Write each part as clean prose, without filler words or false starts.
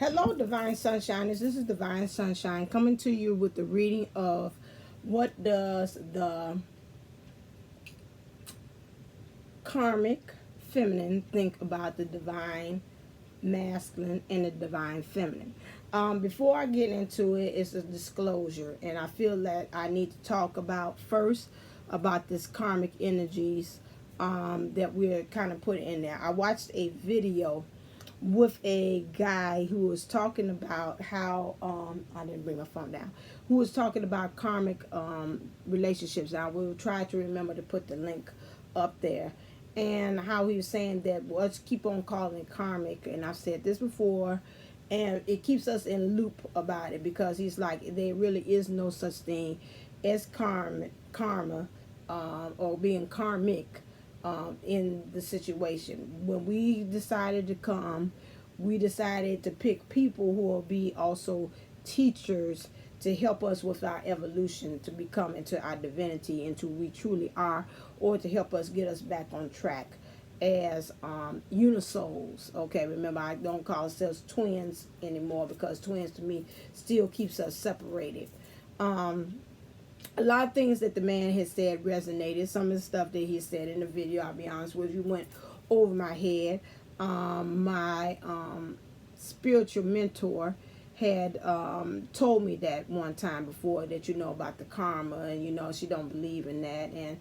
Hello, Divine Sunshiners. This is Divine Sunshine coming to you with the reading of what does the karmic feminine think about the divine masculine and the divine feminine. Before I get into it, it's a disclosure, and I feel that I need to talk about first about this karmic energies that we're kind of putting in there. I watched a video with a guy who was talking about how I didn't bring my phone down, who was talking about karmic relationships. Now we'll try to remember to put the link up there, and how he was saying that let's keep on calling it karmic, and I've said this before, and it keeps us in loop about it, because he's like, there really is no such thing as karma or being karmic in the situation. When we decided to come, we decided to pick people who will be also teachers to help us with our evolution, to become into our divinity, into who we truly are, or to help us get us back on track as Unisouls. Okay, remember, I don't call ourselves twins anymore, because twins to me still keeps us separated. A lot of things that the man has said resonated. Some of the stuff that he said in the video, I'll be honest with you, went over my head. My spiritual mentor had told me that one time before, that about the karma, and she don't believe in that, and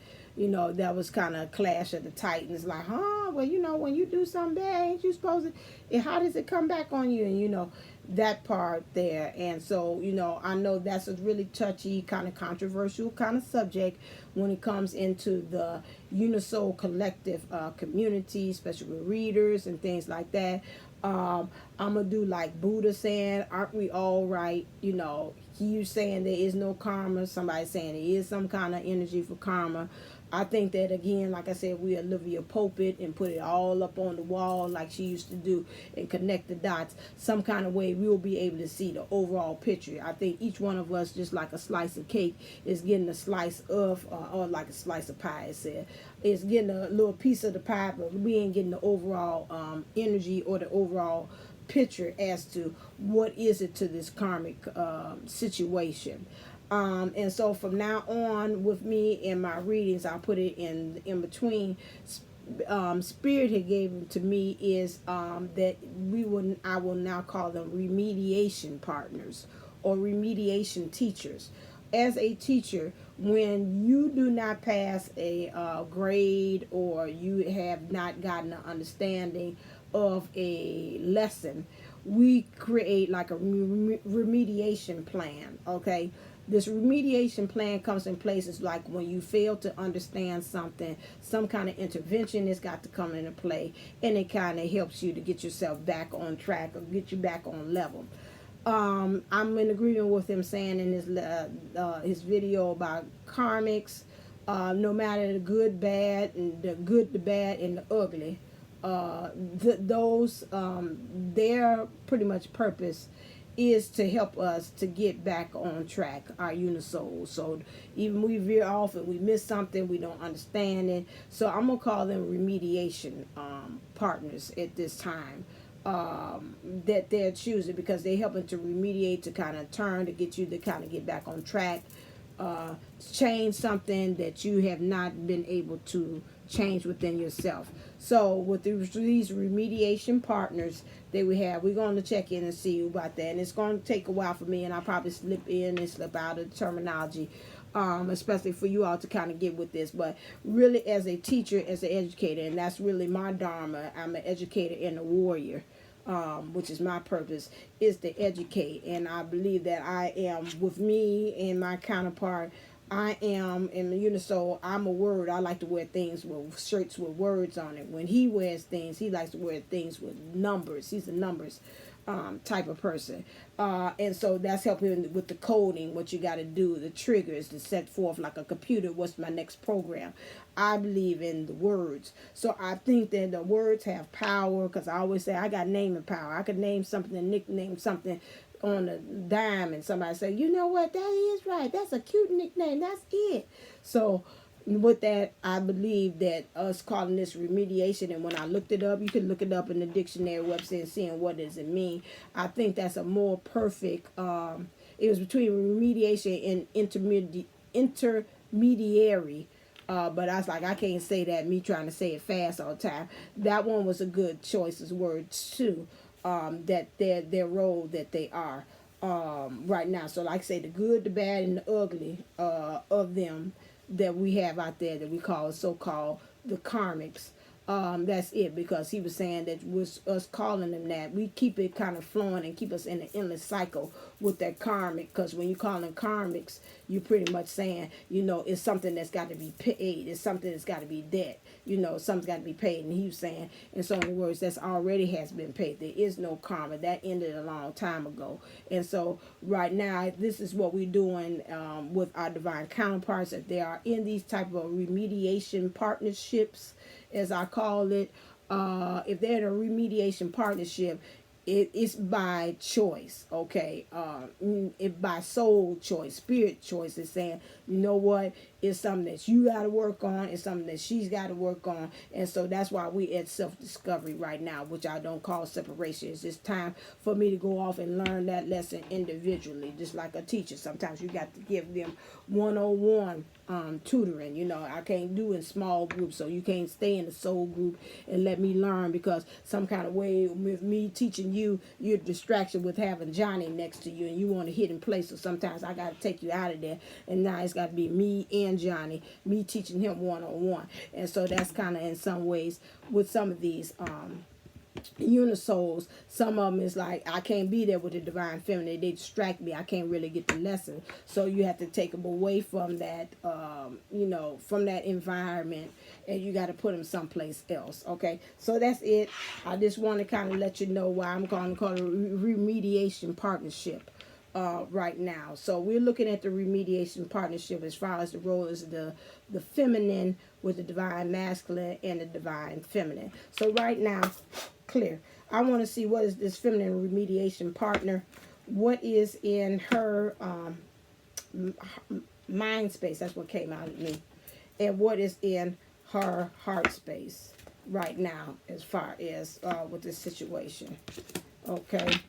that was kind of a clash of the titans, like, well, when you do something bad, ain't you supposed to, how does it come back on you? And that part there. And so I know that's a really touchy, kind of controversial kind of subject when it comes into the Unisoul collective community, especially with readers and things like that. I'm gonna do like Buddha saying, aren't we all right? You saying there is no karma, somebody saying there is some kind of energy for karma. I think that, again, like I said, we Olivia Pope it and put it all up on the wall like she used to do, and connect the dots. Some kind of way we'll be able to see the overall picture. I think each one of us, just like a slice of cake, is getting a slice of, or like a slice of pie, it said, is getting a little piece of the pie, but we ain't getting the overall energy or the overall picture as to what is it to this karmic situation. And so from now on, with me in my readings, I'll put it in between. Spirit had gave to me is that I will now call them remediation partners or remediation teachers. As a teacher, when you do not pass a grade, or you have not gotten an understanding of a lesson, we create like a remediation plan. Okay, this remediation plan comes in places like when you fail to understand something, some kind of intervention has got to come into play, and it kind of helps you to get yourself back on track, or get you back on level. I'm in agreement with him saying in his video about karmics, no matter the good, bad, and the good, the bad, and the ugly, those their pretty much purpose is to help us to get back on track, our Unisouls. So even we veer off and we miss something, we don't understand it. So I'm gonna call them remediation partners at this time, that they're choosing, because they're helping to remediate, to kind of turn, to get you to kind of get back on track, change something that you have not been able to change within yourself. So with these remediation partners that we have, we're going to check in and see about that. And it's going to take a while for me, and I'll probably slip in and slip out of the terminology, especially for you all to kind of get with this. But really, as a teacher, as an educator, and that's really my dharma, I'm an educator and a warrior, which is my purpose, is to educate. And I believe that I am, with me and my counterpart, I am in the Unisoul. I'm a word. I like to wear things with shirts with words on it. When he wears things, he likes to wear things with numbers. He's a numbers type of person. And so that's helping with the coding, what you got to do, the triggers to set forth like a computer. What's my next program? I believe in the words. So I think that the words have power, because I always say I got naming power. I could name something and nickname something on a dime, and somebody say, you know what, that is right, that's a cute nickname, that's it. So with that, I believe that us calling this remediation, and when I looked it up, you can look it up in the dictionary website and seeing what does it mean. I think that's a more perfect, it was between remediation and intermediary. But I was like, I can't say that, me trying to say it fast all the time. That one was a good choice as words too, that their role that they are right now. So like I say, the good, the bad, and the ugly of them that we have out there that we call so-called the karmics. That's it, because he was saying that with us calling them that, we keep it kind of flowing and keep us in an endless cycle with that karmic. Because when you call them karmics, you're pretty much saying, you know, it's something that's got to be paid. It's something that's got to be debt. You know, something's got to be paid. And he was saying, in so many words, that's already has been paid. There is no karma. That ended a long time ago. And so right now, this is what we're doing with our divine counterparts. If they are in these type of remediation partnerships, as I call it, if they're in a remediation partnership, it's by choice, okay? It by soul choice, spirit choice. Is saying, you know what? It's something that you got to work on. It's something that she's got to work on. And so that's why we at self-discovery right now, which I don't call separation. It's just time for me to go off and learn that lesson individually, just like a teacher. Sometimes you got to give them one-on-one tutoring. You know, I can't do in small groups, so you can't stay in the soul group and let me learn, because some kind of way with me teaching you, you're a distraction with having Johnny next to you and you want a hidden place. So sometimes I got to take you out of there, and now it's got to be me and Johnny, me teaching him one-on-one. And so that's kind of in some ways with some of these Unisouls. Some of them is like, I can't be there with the divine feminine, they distract me, I can't really get the lesson. So you have to take them away from that, you know, from that environment, and you got to put them someplace else. Okay, so that's it. I just want to kind of let you know why I'm going to call it a remediation partnership right now. So we're looking at the remediation partnership as far as the role is the feminine with the divine masculine and the divine feminine. So right now, clear. I want to see what is this feminine remediation partner, what is in her mind space, that's what came out of me, and what is in her heart space right now as far as with this situation. Okay.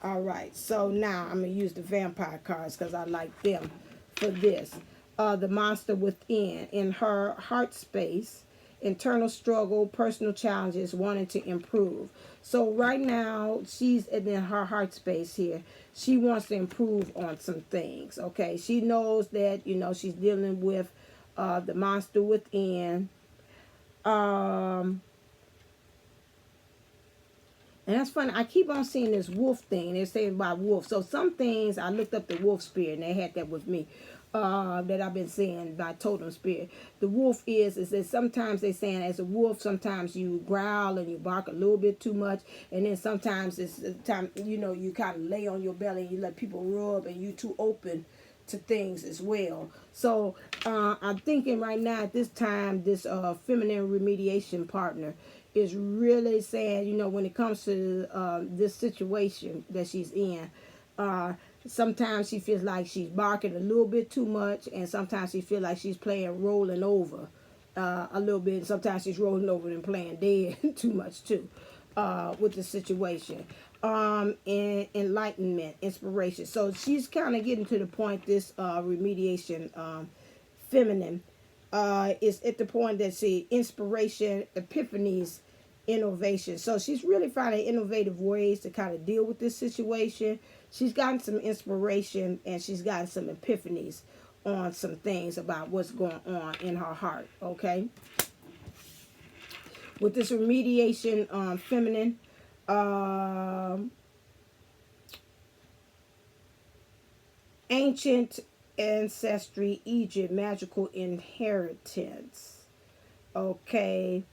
All right, so now I'm going to use the vampire cards because I like them for this. The monster within, in her heart space, internal struggle, personal challenges, wanting to improve. So right now, she's in her heart space here. She wants to improve on some things, okay? She knows that, you know, she's dealing with the monster within. And that's funny. I keep on seeing this wolf thing. They're saying about wolf. So some things, I looked up the wolf spirit, and they had that with me. That I've been seeing by totem spirit. The wolf is that sometimes they're saying as a wolf, sometimes you growl and you bark a little bit too much. And then sometimes it's the time, you know, you kind of lay on your belly and you let people rub and you too open to things as well. So I'm thinking right now at this time, this feminine remediation partner is really saying, you know, when it comes to this situation that she's in, sometimes she feels like she's barking a little bit too much, and sometimes she feels like she's playing rolling over a little bit. Sometimes she's rolling over and playing dead too much too with the situation. And enlightenment, inspiration. So she's kind of getting to the point, this remediation feminine is at the point that she inspiration, epiphanies, innovation. So she's really finding innovative ways to kind of deal with this situation. She's gotten some inspiration and she's gotten some epiphanies on some things about what's going on in her heart. Okay, with this remediation feminine, ancient ancestry, Egypt, magical inheritance. Okay,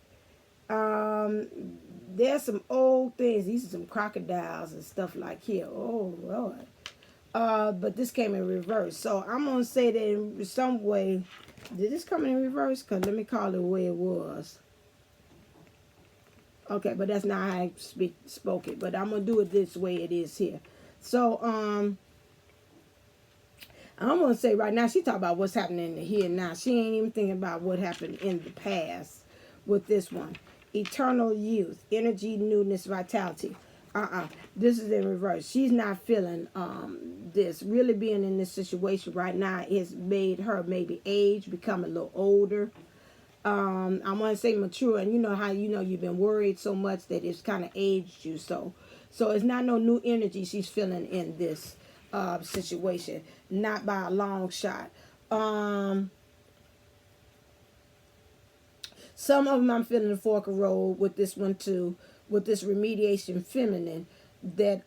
there's some old things. These are some crocodiles and stuff like here. Oh Lord. But this came in reverse. So I'm gonna say that in some way, did this come in reverse? Cause let me call it the way it was. Okay, but that's not how I spoke it. But I'm gonna do it this way it is here. So I'm going to say right now, she talking about what's happening in the here and now. She ain't even thinking about what happened in the past with this one. Eternal youth, energy, newness, vitality. This is in reverse. She's not feeling this. Really being in this situation right now has made her maybe age, become a little older. I want to say mature, and you know how you've been worried so much that it's kind of aged you. So it's not no new energy she's feeling in this situation, not by a long shot. Some of them I'm feeling the fork of road with this one too, with this remediation feminine, that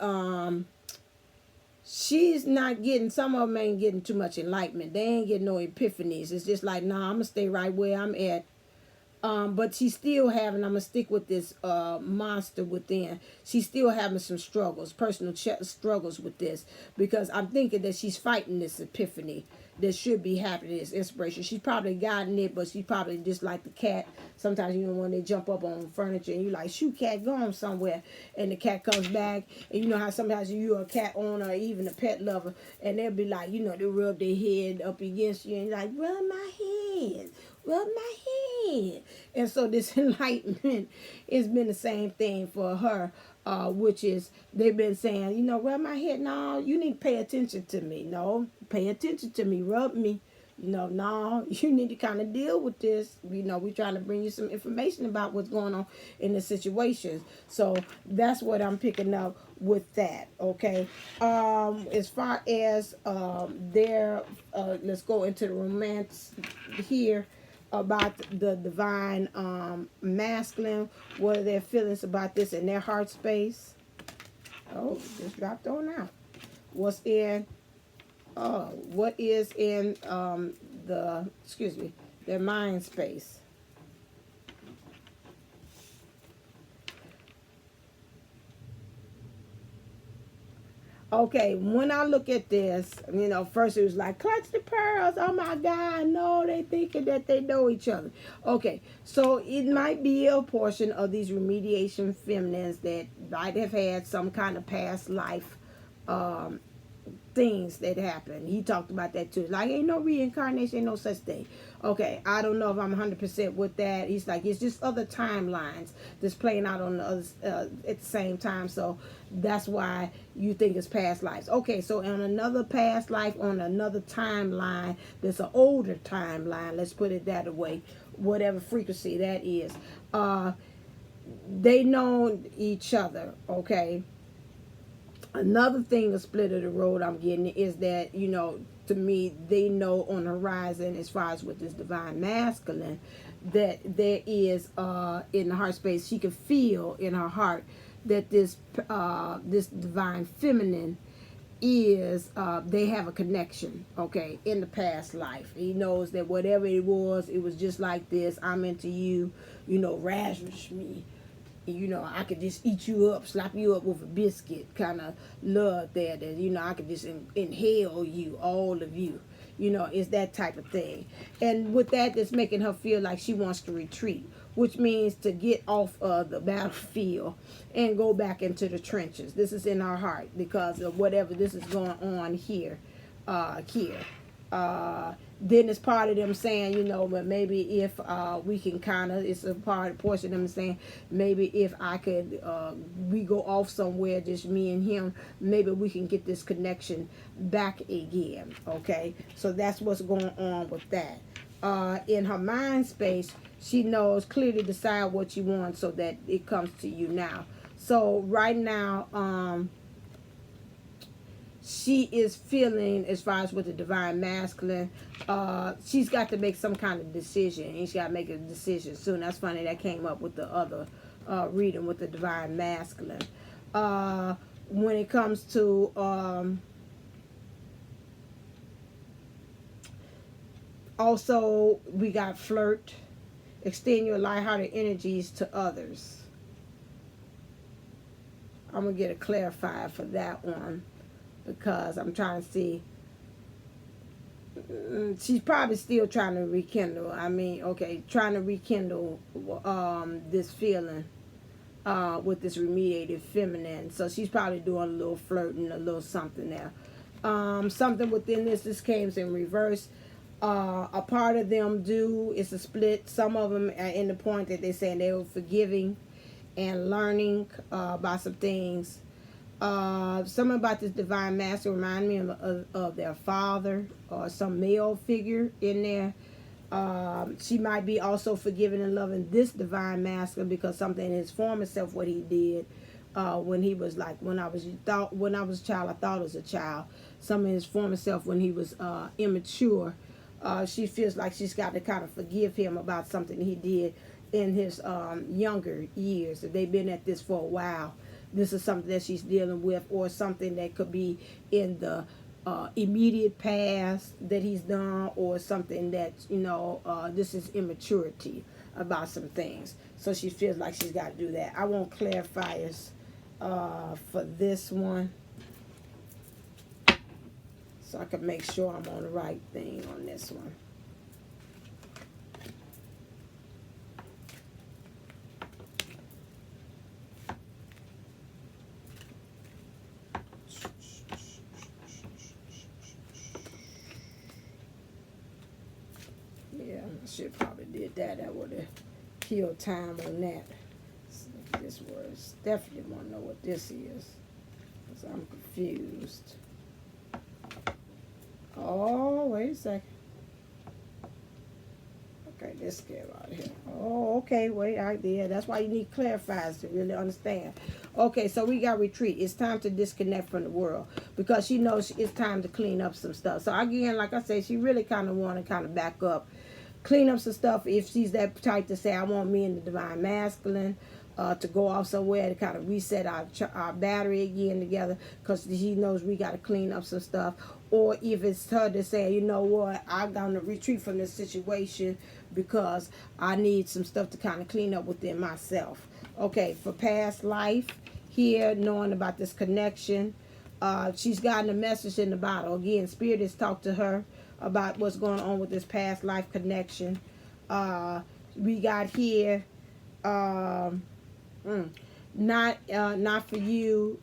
she's not getting, some of them ain't getting too much enlightenment. They ain't getting no epiphanies. It's just like, nah, I'm gonna stay right where I'm at. But she's still having, I'm going to stick with this monster within. She's still having some struggles, personal struggles with this. Because I'm thinking that she's fighting this epiphany that should be happening, this inspiration. She's probably gotten it, but she's probably just like the cat. Sometimes, when they jump up on furniture and you like, shoot, cat, go on somewhere. And the cat comes back. And you know how sometimes you're a cat owner or even a pet lover. And they'll be like, they rub their head up against you. And you're like, rub my head. Rub my head. And so this enlightenment has been the same thing for her, which is they've been saying, rub my head. No, you need to pay attention to me. No, pay attention to me. Rub me. No, you need to kind of deal with this. We're trying to bring you some information about what's going on in the situation. So that's what I'm picking up with that. Okay. As far as let's go into the romance here. About the divine masculine, what are their feelings about this in their heart space? Oh, just dropped on out. What is in their mind space? Okay, when I look at this, first it was like, clutch the pearls. Oh my God, no, they thinking that they know each other. Okay, so it might be a portion of these remediation feminines that might have had some kind of past life things that happen. He talked about that too. Like, ain't no reincarnation, ain't no such thing. Okay, I don't know if I'm 100% with that. He's like, it's just other timelines that's playing out on the other, at the same time. So that's why you think it's past lives. Okay, so on another past life, on another timeline, there's an older timeline. Let's put it that way. Whatever frequency that is. They know each other. Okay. Another thing, a split of the road I'm getting is that, to me, they know on the horizon, as far as with this divine masculine, that there is, in the heart space, she can feel in her heart that this divine feminine is, they have a connection, okay, in the past life. He knows that whatever it was just like this. I'm into you, ravish me. I could just eat you up, slap you up with a biscuit kind of love there that, I could just inhale you, all of you. It's that type of thing. And with that, it's making her feel like she wants to retreat, which means to get off of the battlefield and go back into the trenches. This is in her heart because of whatever this is going on here. Then it's part of them saying, but maybe if we can kind of, it's a portion of them saying, maybe if I could, we go off somewhere, just me and him, maybe we can get this connection back again. Okay, so that's what's going on with that. In her mind space, she knows clearly decide what you want so that it comes to you now. So right now, she is feeling, as far as with the divine masculine, she's got to make some kind of decision, and she's got to make a decision soon. That's funny, that came up with the other reading with the divine masculine. When it comes to also, we got flirt, extend your lighthearted energies to others. I'm gonna get a clarifier for that one, because I'm trying to see. She's probably still trying to rekindle. Trying to rekindle this feeling with this remediated feminine. So she's probably doing a little flirting, a little something there. Something within this came in reverse. A part of them is a split. Some of them are in the point that they're saying they were forgiving and learning about some things. Something about this divine master remind me of their father or some male figure in there. She might be also forgiving and loving this divine master because something in his former self, what he did when he was like, when I was a child, I thought I was a child. Some of his former self when he was immature. She feels like she's got to kind of forgive him about something he did in his younger years. If they've been at this for a while, this is something that she's dealing with, or something that could be in the immediate past that he's done, or something that, this is immaturity about some things. So she feels like she's got to do that. I want clarifiers for this one, so I can make sure I'm on the right thing on this one. Yeah, I should probably did that. That would have killed time on that. This was definitely want to know what this is, because I'm confused. Oh, wait a second. Okay, this came out of here. Oh, okay, wait, that's why you need clarifiers to really understand. Okay, so we got retreat. It's time to disconnect from the world, because she knows it's time to clean up some stuff. So again, like I said, she really kind of want to kind of back up, clean up some stuff. If she's that type to say, I want me and the divine masculine to go off somewhere to kind of reset our battery again together, because she knows we got to clean up some stuff. Or if it's her to say, you know what, I'm going to retreat from this situation because I need some stuff to kind of clean up within myself. Okay, for past life here, knowing about this connection, she's gotten a message in the bottle. Again, Spirit has talked to her about what's going on with this past life connection. We got here, not for you,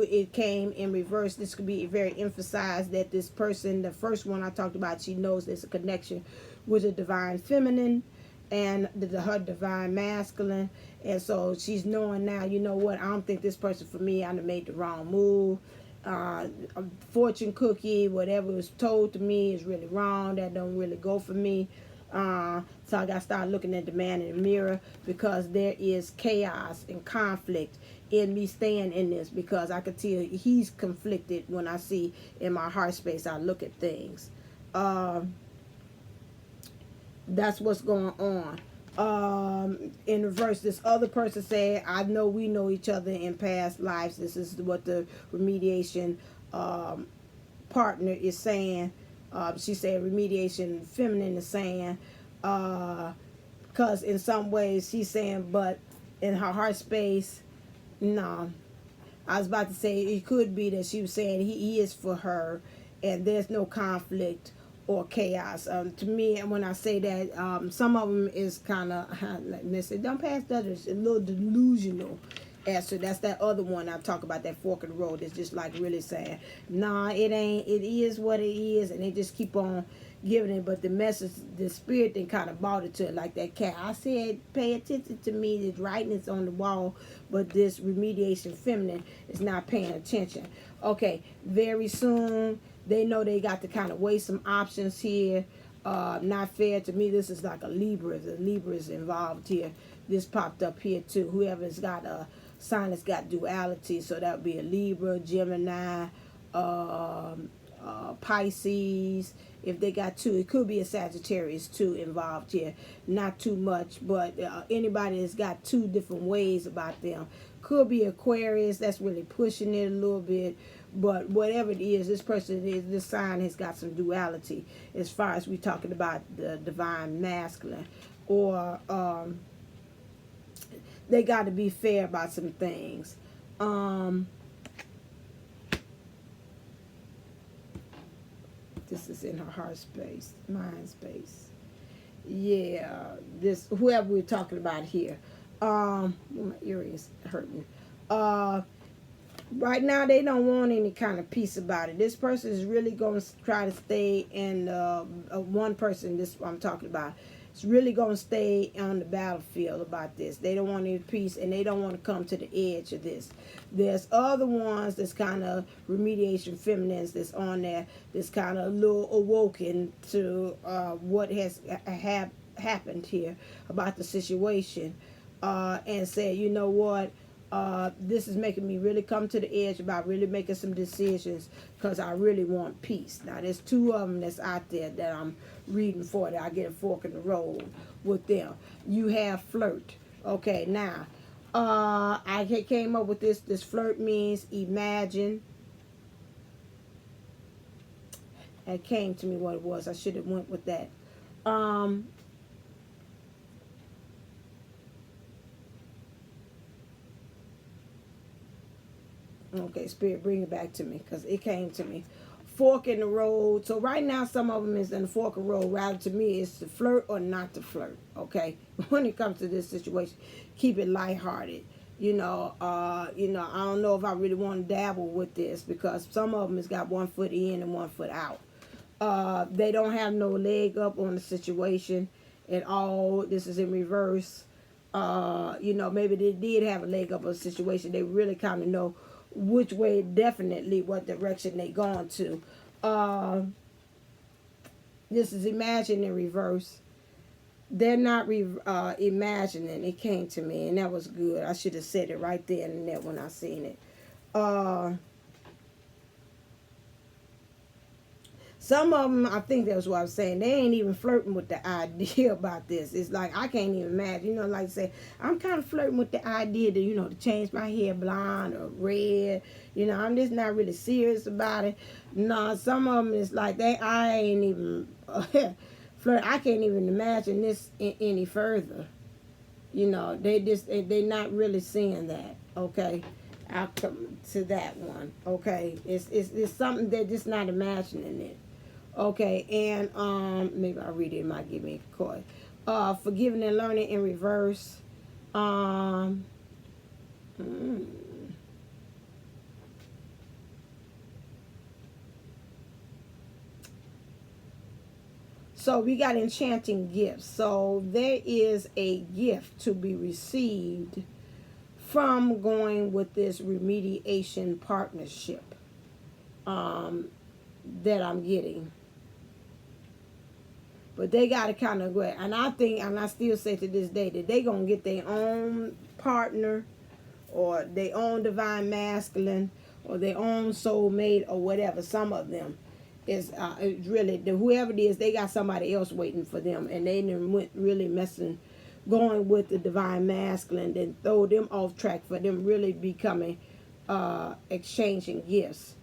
it came in reverse. This could be very emphasized that this person, the first one I talked about, she knows there's a connection with the divine feminine and her divine masculine, and so she's knowing now, you know what, I don't think this person for me, I done made the wrong move. Fortune cookie, whatever was told to me is really wrong. That don't really go for me. So I got to start looking at the man in the mirror, because there is chaos and conflict in me staying in this, because I could tell he's conflicted when I see in my heart space, I look at things. That's what's going on. In reverse, this other person said, I know we know each other in past lives. This is what the remediation partner is saying. She said remediation feminine is saying, because in some ways she's saying, but in her heart space, no. I was about to say it could be that she was saying he is for her and there's no conflict or chaos. To me, when I say that, some of them is kind of, let's say, don't pass that, it's a little delusional. So that's that other one I talk about, that fork in the road. It's just like really saying, nah, it ain't, it is what it is, and they just keep on giving it. But the message, the spirit, then kind of bought it to it, like that cat. I said, pay attention to me. The writing is on the wall, but this remediation feminine is not paying attention. Okay, very soon they know they got to kind of weigh some options here. Not fair to me. This is like a Libra. The Libra is involved here. This popped up here too. Whoever's got a sign that's got duality, so that would be a Libra, Gemini, Pisces. If they got two, it could be a Sagittarius too involved here. Not too much, but anybody that's got two different ways about them. Could be Aquarius, that's really pushing it a little bit. But whatever it is, this person is, this sign has got some duality as far as we're talking about the divine masculine. Or they got to be fair about some things. This is in her heart space, mind space. Yeah, this, whoever we're talking about here. My ear is hurting. Right now, they don't want any kind of peace about it. This person is really going to try to stay in, one person, this I'm talking about, is really going to stay on the battlefield about this. They don't want any peace, and they don't want to come to the edge of this. There's other ones that's kind of remediation feminines that's on there, that's kind of a little awoken to what has happened here about the situation, and said, you know what, this is making me really come to the edge about really making some decisions, because I really want peace. Now, there's two of them that's out there that I'm reading for, that I get a fork in the road with them. You have flirt. Okay, now, I came up with this. This flirt means imagine. It came to me what it was. I should have went with that. Okay, Spirit, bring it back to me, because it came to me. Fork in the road. So right now, some of them is in the fork of the road. Rather, to me, it's to flirt or not to flirt. Okay, when it comes to this situation, keep it lighthearted. I don't know if I really want to dabble with this, because some of them has got 1 foot in and 1 foot out. They don't have no leg up on the situation at all. This is in reverse. Maybe they did have a leg up on the situation. They really kind of know which way, definitely what direction they going to. This is imagine in reverse. They're not imagining. It came to me, and that was good. I should have said it right there and there when I seen it. Some of them, I think that's what I was saying, they ain't even flirting with the idea about this. It's like, I can't even imagine. Like I say, I'm kind of flirting with the idea to, to change my hair blonde or red. I'm just not really serious about it. No, some of them is like, I ain't even flirt. I can't even imagine this any further. They not really seeing that. Okay. I'll come to that one. Okay. It's something they're just not imagining it. Okay, and maybe I'll read it. It might give me a call. Forgiving and learning in reverse. So we got enchanting gifts. So there is a gift to be received from going with this remediation partnership that I'm getting. But they got to kind of go. And I think, and I still say to this day, that they going to get their own partner, or their own divine masculine, or their own soulmate, or whatever. Some of them is really, whoever it is, they got somebody else waiting for them. And they went really going with the divine masculine, then throw them off track for them really becoming, exchanging gifts.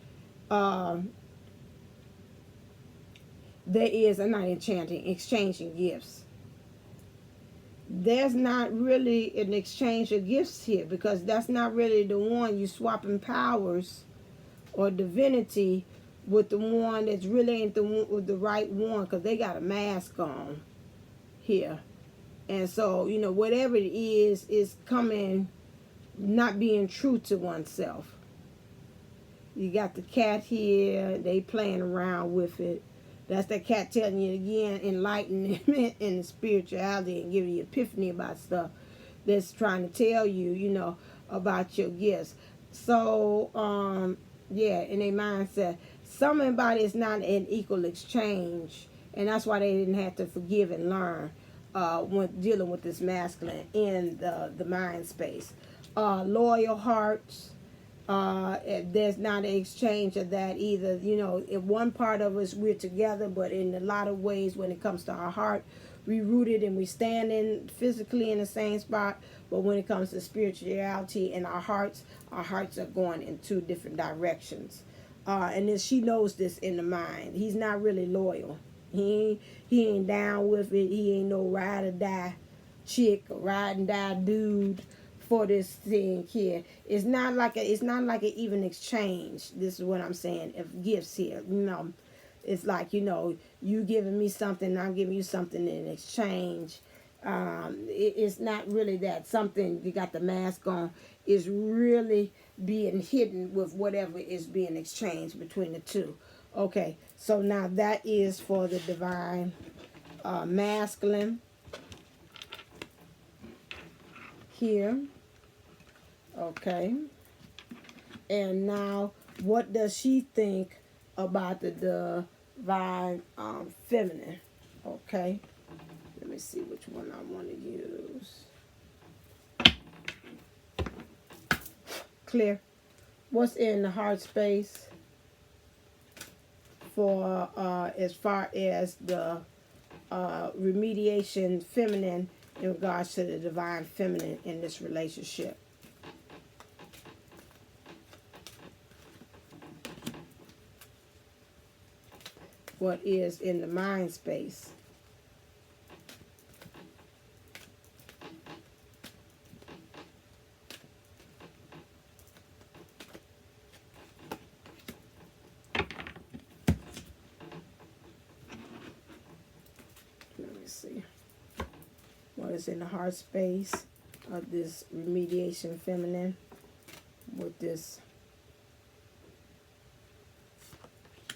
There is a not enchanting, exchanging gifts. There's not really an exchange of gifts here, because that's not really the one. You swapping powers or divinity with the one that's really ain't the right one, because they got a mask on here. And so, whatever it is coming, not being true to oneself. You got the cat here, they playing around with it. That's that cat telling you again, enlightenment and spirituality, and giving you epiphany about stuff that's trying to tell you, about your gifts. So, yeah, in their mindset, somebody is not an equal exchange, and that's why they didn't have to forgive and learn when dealing with this masculine in the mind space. Loyal hearts. There's not an exchange of that either. If one part of us, we're together, but in a lot of ways, when it comes to our heart, we rooted and we standing physically in the same spot. But when it comes to spirituality and our hearts are going in two different directions. And then she knows this in the mind. He's not really loyal. He ain't down with it. He ain't no ride or die chick or ride and die dude for this thing here. It's not like an even exchange. This is what I'm saying, of gifts here. It's like, you giving me something, I'm giving you something in exchange. It's not really that. Something, you got the mask on, is really being hidden with whatever is being exchanged between the two. Okay, so now that is for the divine masculine here. Okay, and now what does she think about the divine feminine? Okay, let me see which one I want to use. Clear. What's in the heart space for as far as the remediation feminine in regards to the divine feminine in this relationship? What is in the mind space? What is in the heart space of this remediation feminine with this?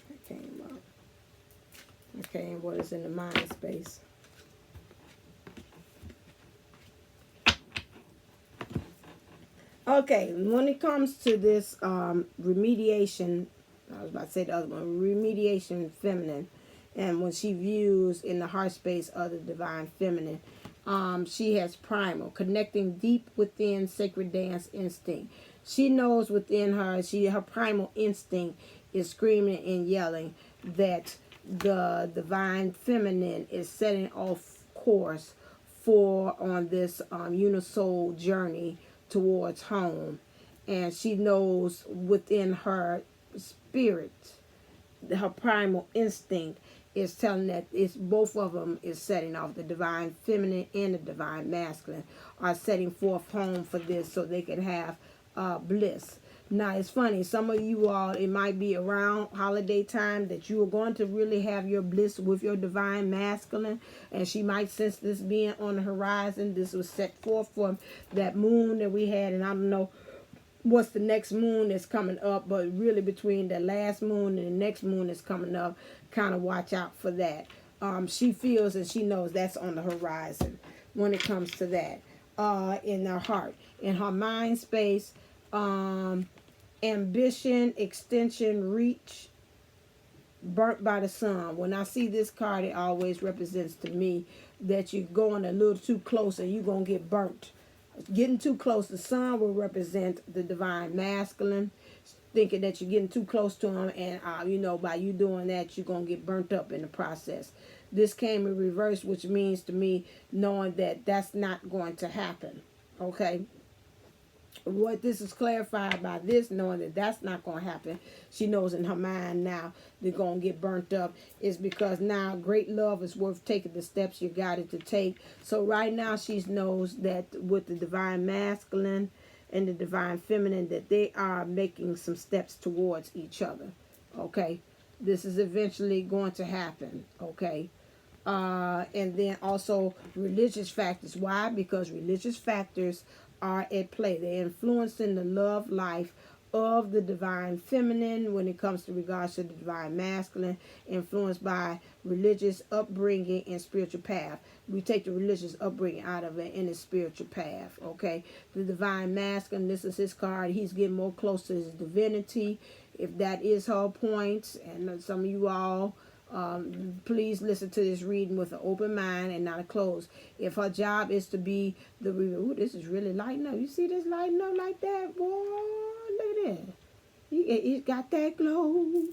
That came up. Okay, and what is in the mind space? Okay, when it comes to this remediation, I was about to say the other one, remediation feminine, and when she views in the heart space of the divine feminine, she has primal, connecting deep within sacred dance instinct. She knows within her, her primal instinct is screaming and yelling that the divine feminine is setting off course for on this unisoul journey towards home. And she knows within her spirit, her primal instinct is telling that it's both of them is setting off. The divine feminine and the divine masculine are setting forth home for this so they can have bliss. Now it's funny, some of you all, it might be around holiday time that you are going to really have your bliss with your divine masculine, and she might sense this being on the horizon. This was set forth from that moon that we had, and I don't know what's the next moon that's coming up, but really between the last moon and the next moon that's coming up, kind of watch out for that. She feels and she knows that's on the horizon when it comes to that. In her heart, in her mind space, ambition, extension, reach, burnt by the sun. When I see this card, it always represents to me that you're going a little too close and you're going to get burnt. Getting too close, the sun will represent the divine masculine, thinking that you're getting too close to him, and you know, by you doing that, you're going to get burnt up in the process. This came in reverse, which means to me knowing that that's not going to happen. Okay, what this is clarified by this, knowing that that's not going to happen, she knows in her mind now they're going to get burnt up, is because now great love is worth taking the steps you got it to take. So right now she knows that with the divine masculine and the divine feminine, that they are making some steps towards each other. Okay, this is eventually going to happen. Okay. And then also religious factors. Why? Because religious factors are at play. They're influencing the love life of the divine feminine when it comes to regards to the divine masculine, influenced by religious upbringing and spiritual path. We take the religious upbringing out of it in the spiritual path. Okay, the divine masculine, this is his card. He's getting more close to his divinity, if that is her point. And some of you all, please listen to this reading with an open mind and not a closed. If her job is to be the, ooh, this is really lighting up. You see this lighting up like that, boy? Look at that. It got that glow.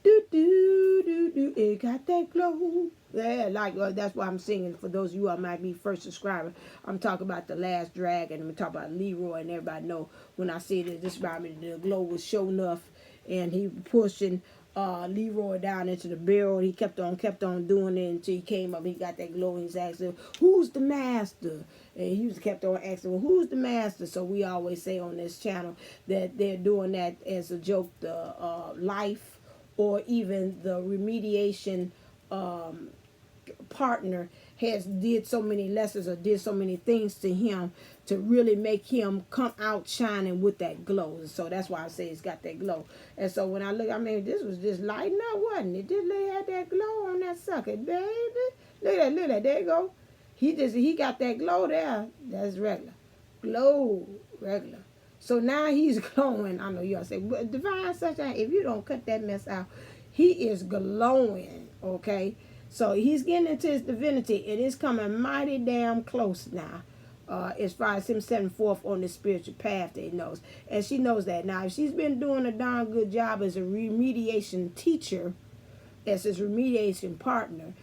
Do do do do. It got that glow. Yeah, like that's why I'm singing. For those of you who might be first subscriber, I'm talking about The Last Dragon. I'm talking about Leroy, and everybody know when I see this rhyme, the glow was show enough, and he pushing Leroy down into the barrel. He kept on doing it until he came up. He got that glow, and he's asking, "Who's the master?" And he kept on asking, "Well, who's the master?" So we always say on this channel that they're doing that as a joke. The life or even the remediation partner has did so many lessons or did so many things to him to really make him come out shining with that glow. So that's why I say he's got that glow. And so when I look, I mean, this was just lighting up, wasn't it? This lady had that glow on that sucker, baby. Look at that, there you go. He got that glow there. That's regular. Glow, regular. So now he's glowing. I know y'all say, but divine sunshine, if you don't cut that mess out, he is glowing, okay? So he's getting into his divinity, and it's coming mighty damn close now. As far as him setting forth on the spiritual path that he knows. And she knows that. Now, if she's been doing a darn good job as a remediation teacher, as his remediation partner,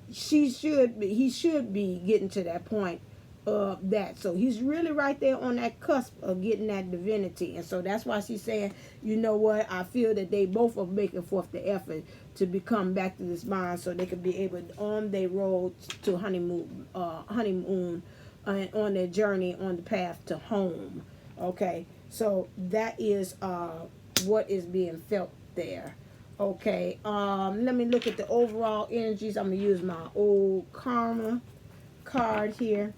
he should be getting to that point of that. So he's really right there on that cusp of getting that divinity. And so that's why she's saying, you know what, I feel that they both are making forth the effort to become back to this bond so they could be able to on their road to honeymoon and on their journey on the path to home. Okay, so that is what is being felt there. Okay, let me look at the overall energies. I'm gonna use my old karma card here.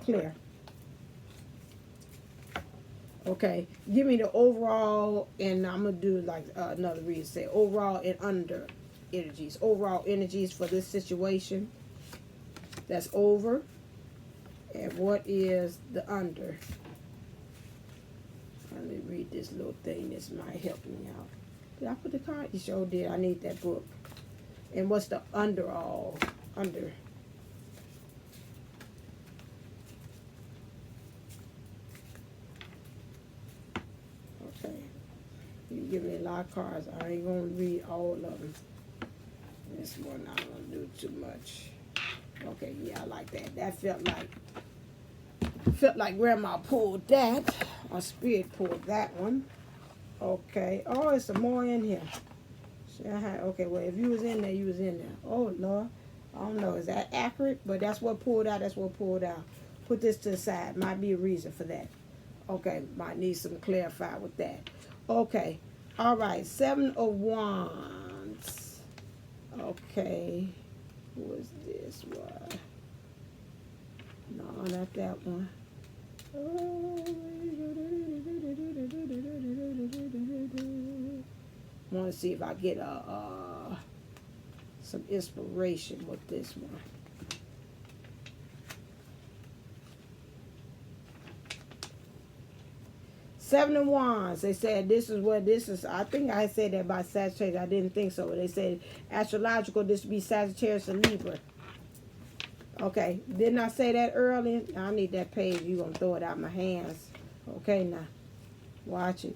Clear. Okay, give me the overall, and I'm gonna do like another read. Say overall and under energies. Overall energies for this situation. That's over. And what is the under? Let me read this little thing. This might help me out. Did I put the card? You sure did. I need that book. And what's the under all? Under. Okay. You give me a lot of cards. I ain't going to read all of them. This one I don't want to do too much. Okay, yeah, I like that. That felt like Grandma pulled that. Or Spirit pulled that one. Okay. Oh, it's some more in here. Okay, well, if you was in there, you was in there. Oh, Lord. I don't know. Is that accurate? But that's what pulled out. That's what pulled out. Put this to the side. Might be a reason for that. Okay. Might need some clarify with that. Okay. All right. 7 of Wands. Okay. Who is this one? No, not that one. Want to see if I get some inspiration with this one. Seven of Wands. They said this is what this is. I think I said that about Sagittarius. I didn't think so. They said astrological. This would be Sagittarius and Libra. Okay. Didn't I say that earlier? I need that page. You're going to throw it out my hands. Okay, now. Watch it.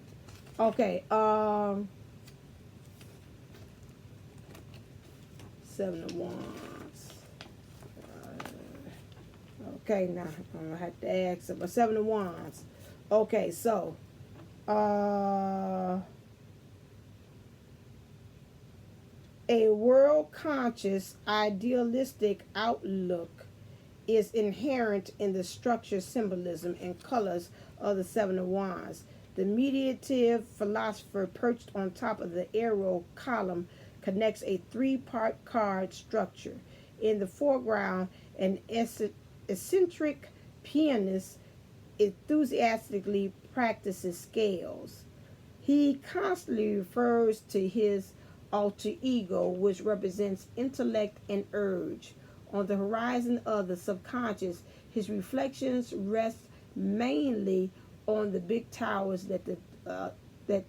Okay. 7 of Wands. Okay, now. I'm going to have to ask about 7 of Wands. Okay, so. A world-conscious, idealistic outlook is inherent in the structure, symbolism, and colors of the 7 of Wands. The meditative philosopher perched on top of the arrow column connects a 3-part card structure. In the foreground, an eccentric pianist enthusiastically practices scales. He constantly refers to his alter ego, which represents intellect and urge. On the horizon of the subconscious, his reflections rest mainly on the big towers that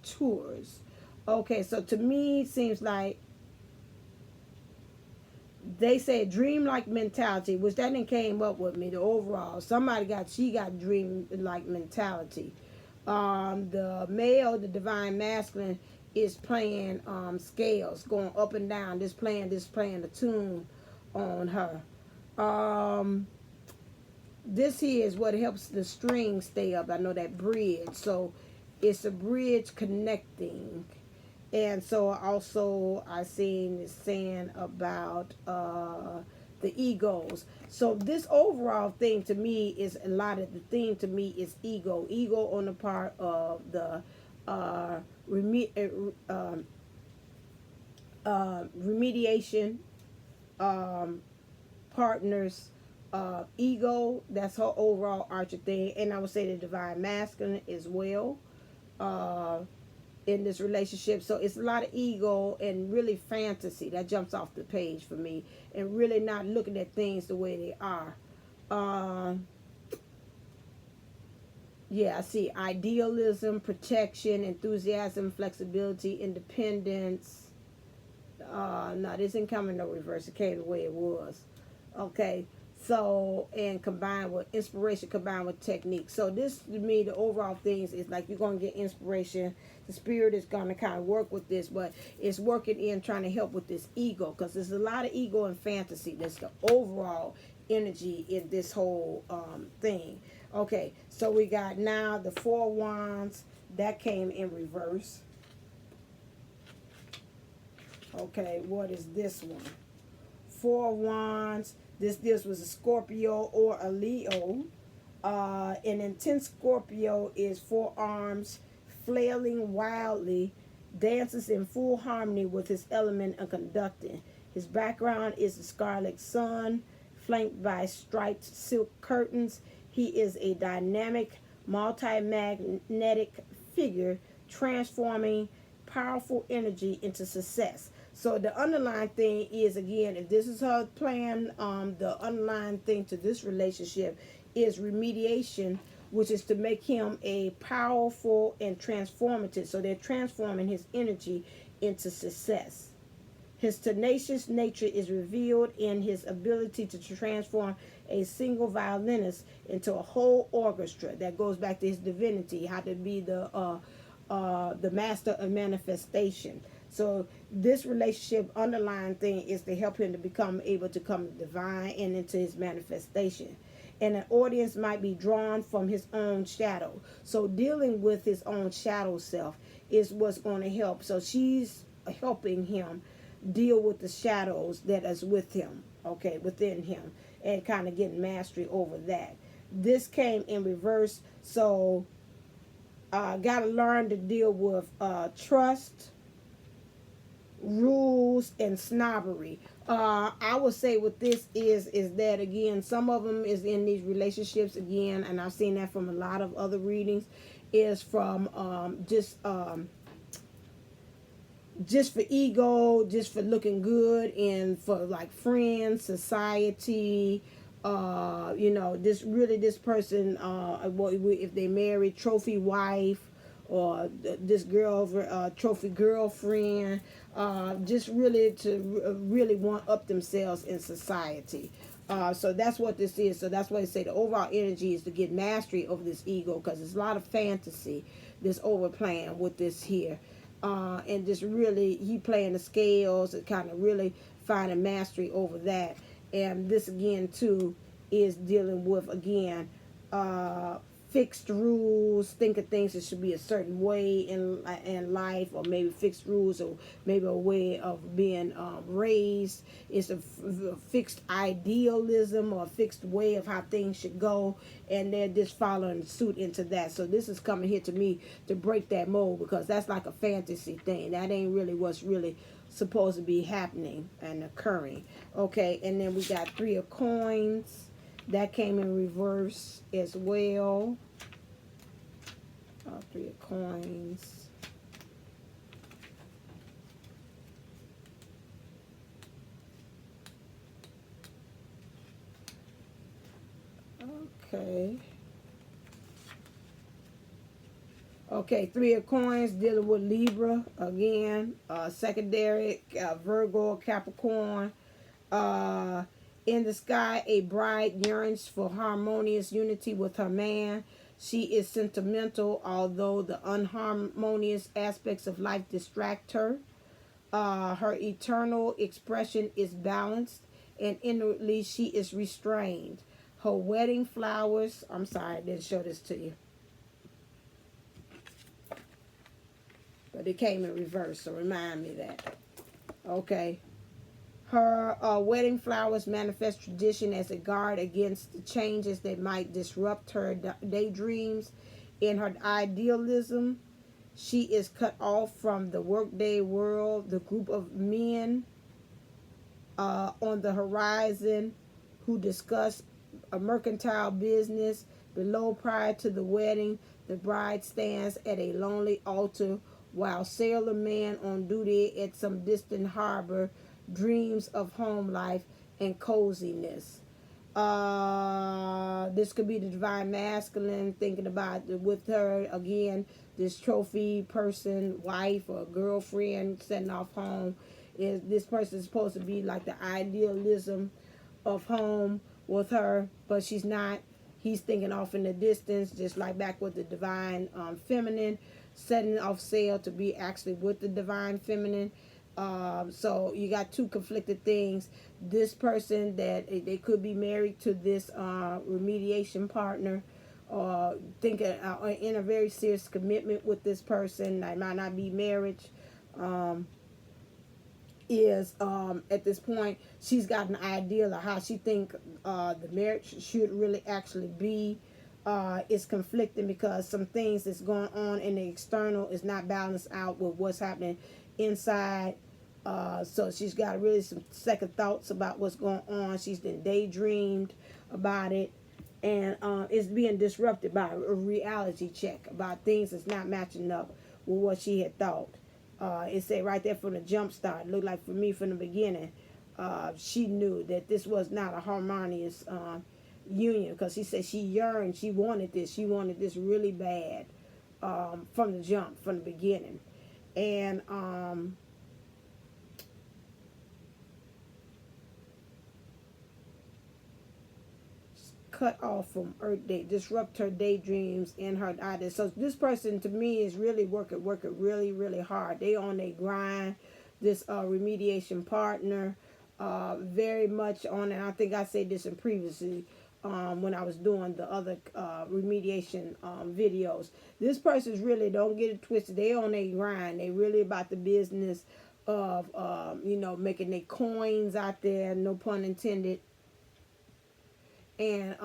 tours. Okay, so to me, it seems like they say dream-like mentality, which that didn't came up with me. The overall, she got dream-like mentality. The male, the divine masculine, is playing scales, going up and down. This playing the tune on her. This here is what helps the string stay up. I know that bridge. So it's a bridge connecting. And so also I seen this saying about the egos. So this overall thing to me is a lot of the theme to me is ego. Ego on the part of the remediation, partner's ego. That's her overall archer thing. And I would say the divine masculine as well in this relationship. So it's a lot of ego and really fantasy that jumps off the page for me, and really not looking at things the way they are. Yeah, I see idealism, protection, enthusiasm, flexibility, independence. No, this didn't come in no reverse. It came the way it was. Okay, so, and combined with inspiration, combined with technique. So this, to me, the overall things is like you're going to get inspiration. The spirit is going to kind of work with this, but it's working in trying to help with this ego, because there's a lot of ego and fantasy. That's the overall energy in this whole thing. Okay, so we got now the Four Wands. That came in reverse. Okay, what is this one? Four Wands. This was a Scorpio or a Leo. An intense Scorpio is forearms flailing wildly, dances in full harmony with his element of conducting. His background is the scarlet sun, flanked by striped silk curtains. He is a dynamic, multi-magnetic figure, transforming powerful energy into success. So the underlying thing is, again, if this is her plan, the underlying thing to this relationship is remediation, which is to make him a powerful and transformative. So they're transforming his energy into success. His tenacious nature is revealed in his ability to transform a single violinist into a whole orchestra. That goes back to his divinity, how to be the master of manifestation. So this relationship underlying thing is to help him to become able to come divine and into his manifestation. And an audience might be drawn from his own shadow. So dealing with his own shadow self is what's going to help. So she's helping him deal with the shadows that is with him, okay, within him, and kind of getting mastery over that. This came in reverse. So got to learn to deal with trust, rules, and snobbery. I would say what this is that, again, some of them is in these relationships, again, and I've seen that from a lot of other readings, is from just for ego, just for looking good, and for like friends, society, this person, if they married, trophy wife, or this girl, trophy girlfriend, just really to really want up themselves in society. So that's what this is. So that's why I say the overall energy is to get mastery over this ego, because there's a lot of fantasy that's overplaying with this here. And just really, he playing the scales and kind of really finding mastery over that. And this, again, too, is dealing with, again, fixed rules, thinking things that should be a certain way in life, or maybe fixed rules, or maybe a way of being raised. It's a fixed idealism or a fixed way of how things should go, and they're just following suit into that. So this is coming here to me to break that mold, because that's like a fantasy thing. That ain't really what's really supposed to be happening and occurring. Okay, and then we got Three of Coins. That came in reverse as well. Three of Coins. Okay. Okay, Three of Coins dealing with Libra again. Secondary, Virgo, Capricorn. In the sky, a bride yearns for harmonious unity with her man. She is sentimental, although the unharmonious aspects of life distract her. Her eternal expression is balanced, and inwardly she is restrained. Her wedding flowers, I'm sorry, I didn't show this to you, but it came in reverse, so remind me that. Okay. Her wedding flowers manifest tradition as a guard against the changes that might disrupt her daydreams. In her idealism, she is cut off from the workday world. The group of men on the horizon who discuss a mercantile business. Below, prior to the wedding, the bride stands at a lonely altar while sailor man on duty at some distant harbor dreams of home life and coziness. This could be the divine masculine thinking about with her again. This trophy person, wife or girlfriend setting off home. Is this person is supposed to be like the idealism of home with her, but she's not. He's thinking off in the distance, just like back with the divine feminine, setting off sail to be actually with the divine feminine. So you got two conflicted things. This person that they could be married to this remediation partner, thinking in a very serious commitment with this person. That might not be marriage. Is at this point she's got an idea of how she think the marriage should really actually be. It's conflicting because some things that's going on in the external is not balanced out with what's happening inside. So she's got really some second thoughts about what's going on. She's been daydreamed about it, and it's being disrupted by a reality check about things that's not matching up with what she had thought. It said right there from the jump start, looked like for me from the beginning, she knew that this was not a harmonious union, because she said she yearned, she wanted this really bad from the jump, from the beginning. And cut off from Earth Day, disrupt her daydreams and her ideas. So this person to me is really working really, really hard. They on their grind. This remediation partner, very much on it. I think I said this in previously when I was doing the other remediation videos. This person's really, don't get it twisted, they on their grind. They really about the business of making their coins out there, no pun intended, and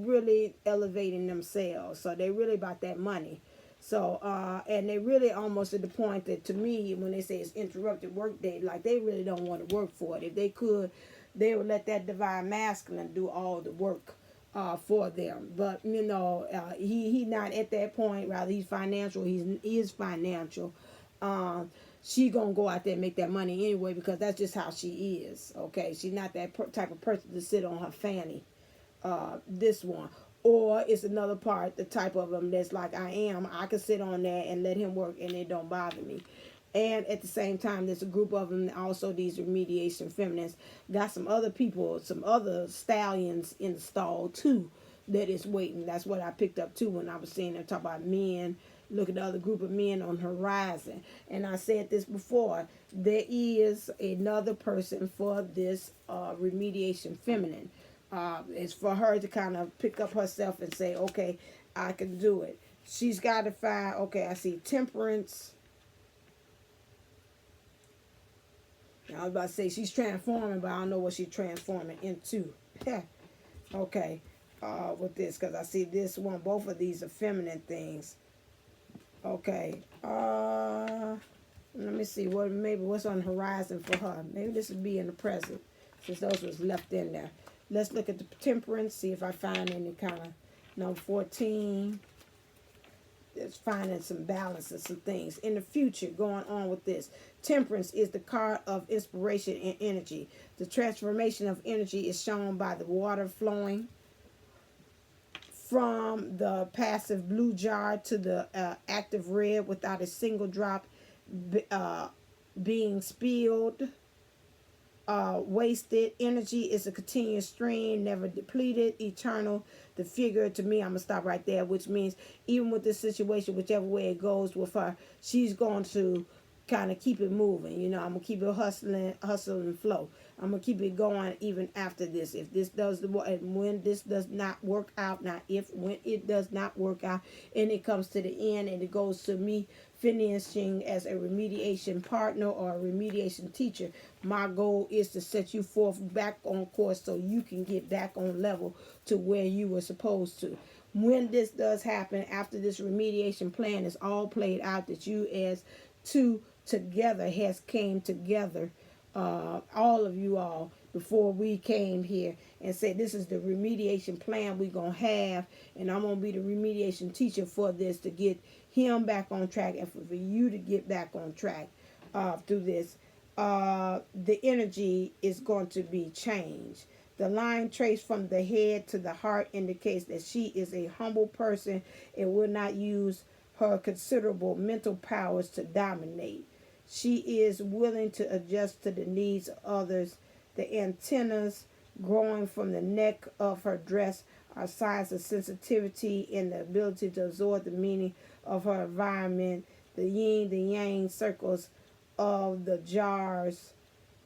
really elevating themselves. So they really about that money. So and they really almost at the point that, to me, when they say it's interrupted work day, like they really don't want to work for it. If they could, they would let that divine masculine do all the work for them. But he not at that point. Rather, he's financial. He is financial. She gonna go out there and make that money anyway, because that's just how she is. Okay, she's not that type of person to sit on her fanny. This one, or it's another part, the type of them that's like I can sit on that and let him work and it don't bother me. And at the same time, there's a group of them also, these remediation feminists got some other people, some other stallions in the stall too that is waiting. That's what I picked up too when I was seeing them talk about men. Look at the other group of men on the horizon. And I said this before, there is another person for this remediation feminine. It's for her to kind of pick up herself and say, okay, I can do it. She's got to find, okay, I see temperance. I was about to say she's transforming, but I don't know what she's transforming into. Okay, with this, because I see this one, both of these are feminine things. Okay, let me see, what's on the horizon for her. Maybe this would be in the present, since those was left in there. Let's look at the temperance, see if I find any kind of number 14. It's finding some balance and some things in the future going on with this. Temperance is the card of inspiration and energy. The transformation of energy is shown by the water flowing from the passive blue jar to the active red without a single drop being spilled. Wasted. Energy is a continuous stream, never depleted, eternal. The figure, to me, I'm gonna stop right there, which means even with this situation, whichever way it goes with her, she's going to kind of keep it moving. I'm gonna keep it hustle and flow. I'm gonna keep it going even after this. If this does when this does not work out, when it does not work out and it comes to the end and it goes to me finishing as a remediation partner or a remediation teacher, my goal is to set you forth back on course so you can get back on level to where you were supposed to. When this does happen, after this remediation plan is all played out, that you as two together has came together, all of you all, before we came here and said this is the remediation plan we're going to have, and I'm going to be the remediation teacher for this to get him back on track and for you to get back on track through this. The energy is going to be changed. The line traced from the head to the heart indicates that she is a humble person and will not use her considerable mental powers to dominate. She is willing to adjust to the needs of others. The antennas growing from the neck of her dress are signs of sensitivity and the ability to absorb the meaning of her environment. The yin, the yang circles of the jars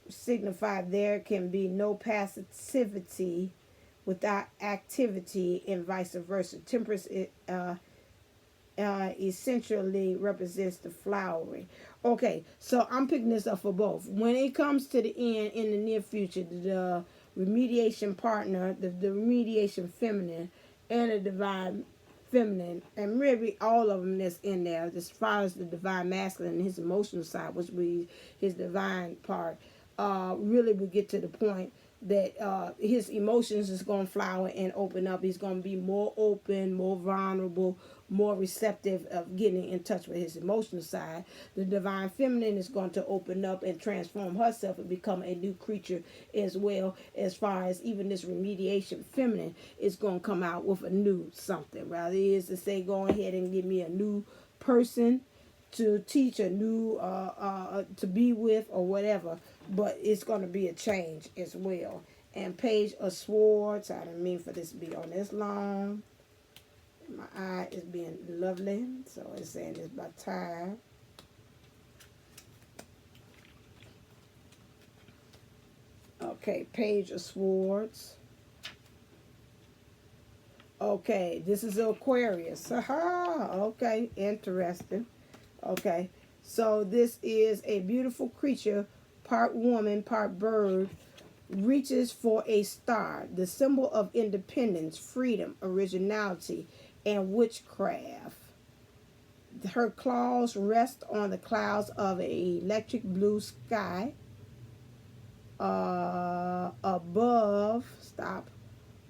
signify there can be no passivity without activity and vice versa. Temperance essentially represents the flowering. Okay, so I'm picking this up for both. When it comes to the end in the near future, the remediation partner, the remediation feminine, and the divine feminine, and really all of them that's in there, as far as the divine masculine and his emotional side, which would be his divine part, really we get to the point that his emotions is going to flower and open up. He's going to be more open, more vulnerable, more receptive of getting in touch with his emotional side. The divine feminine is going to open up and transform herself and become a new creature as well, as far as even this remediation feminine is going to come out with a new something. Rather is to say, go ahead and give me a new person to teach, a new to be with, or whatever, but it's going to be a change as well. And Page of Swords, I didn't mean for this to be on this long. My eye is being lovely, so it's saying it's about time. Okay, Page of Swords. Okay, this is Aquarius. Aha, okay, interesting. Okay, so this is a beautiful creature, part woman, part bird, reaches for a star, the symbol of independence, freedom, originality, and witchcraft. Her claws rest on the clouds of an electric blue sky. Above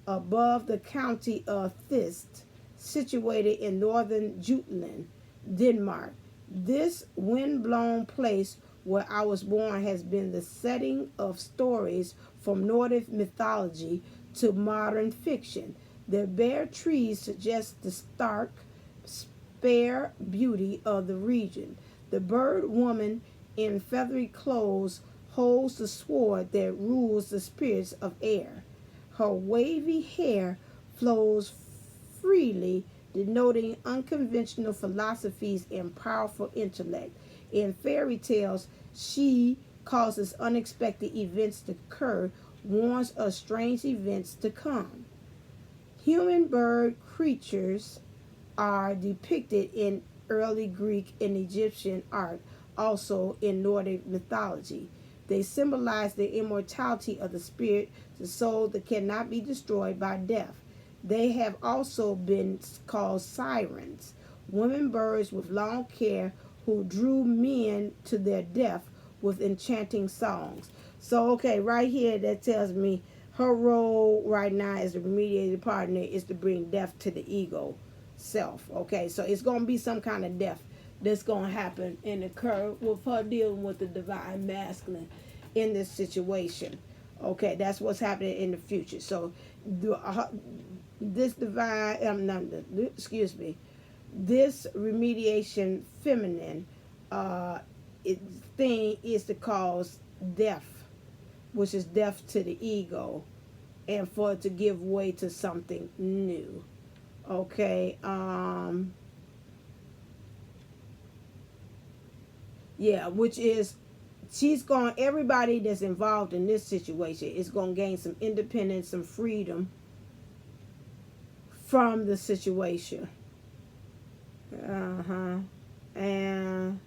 the county of Thist, situated in northern Jutland, Denmark. This wind-blown place where I was born has been the setting of stories from Nordic mythology to modern fiction. The bare trees suggest the stark, spare beauty of the region. The bird woman in feathery clothes holds the sword that rules the spirits of air. Her wavy hair flows freely, denoting unconventional philosophies and powerful intellect. In fairy tales, she causes unexpected events to occur, warns of strange events to come. Human bird creatures are depicted in early Greek and Egyptian art, also in Nordic mythology. They symbolize the immortality of the spirit, the soul that cannot be destroyed by death. They have also been called sirens, women birds with long hair who drew men to their death with enchanting songs. So, okay, right here that tells me her role right now as the remediated partner is to bring death to the ego self. Okay, so it's going to be some kind of death that's going to happen and occur with her dealing with the divine masculine in this situation. Okay, that's what's happening in the future. So, this divine, this remediation feminine thing is to cause death, which is death to the ego, and for it to give way to something new. Okay, yeah, which is everybody that's involved in this situation is going to gain some independence, some freedom from the situation. And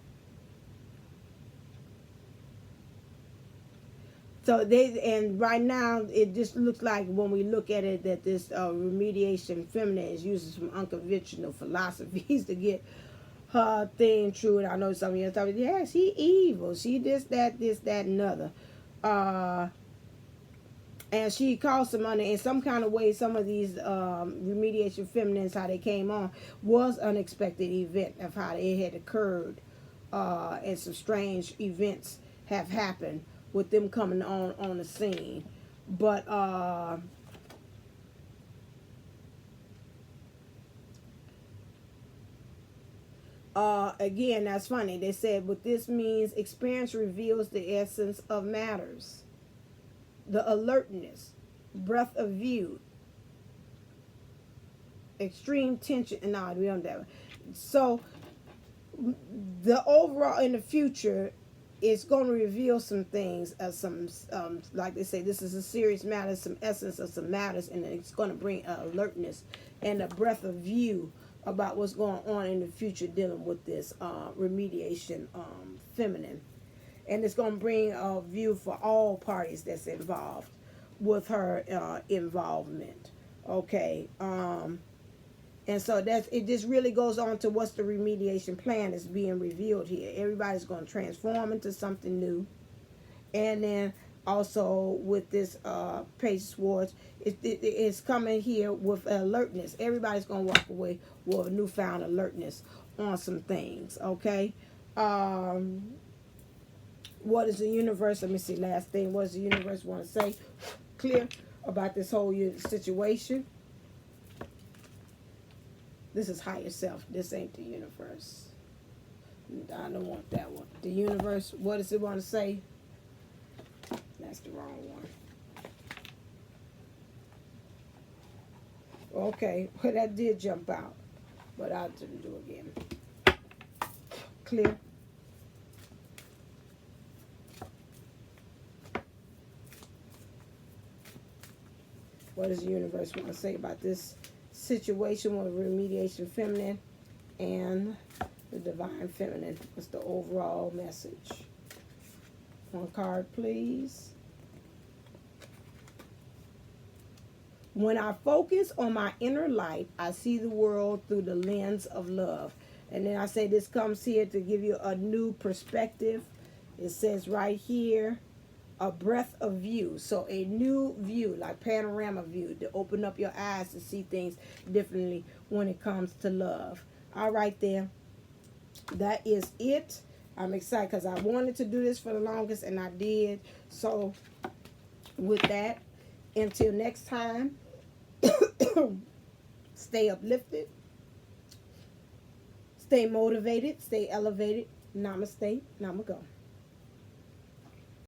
so right now it just looks like, when we look at it, that this remediation feminine is using some unconventional philosophies to get her thing true. And I know some of you are talking, yeah, she evil, she this, that, and other. And she caused some money in some kind of way. Some of these remediation feminines, how they came on, was unexpected event of how it had occurred, and some strange events have happened with them coming on the scene. But again, that's funny. They said what this means: experience reveals the essence of matters. The alertness, breadth of view, extreme tension, and no, we don't do that. So the overall in the future is going to reveal some things, some like they say, this is a serious matter, some essence of some matters, and it's going to bring alertness and a breadth of view about what's going on in the future dealing with this remediation feminine. And it's going to bring a view for all parties that's involved with her involvement. Okay. And so it just really goes on to what's the remediation plan that's being revealed here. Everybody's going to transform into something new. And then also with this Page of Swords, it's coming here with alertness. Everybody's going to walk away with a newfound alertness on some things. Okay. What is the universe? Let me see. Last thing. What does the universe want to say? Clear about this whole situation. This is higher self. This ain't the universe. I don't want that one. The universe. What does it want to say? That's the wrong one. Okay. Well, that did jump out, but I didn't do it again. Clear. What does the universe want to say about this situation with remediation feminine and the divine feminine? What's the overall message? One card, please. When I focus on my inner light, I see the world through the lens of love. And then I say this comes here to give you a new perspective. It says right here, a breadth of view. So a new view, like panorama view, to open up your eyes to see things differently when it comes to love. All right, then. That is it. I'm excited because I wanted to do this for the longest, and I did. So with that, until next time, stay uplifted, stay motivated, stay elevated. Namaste. Namago.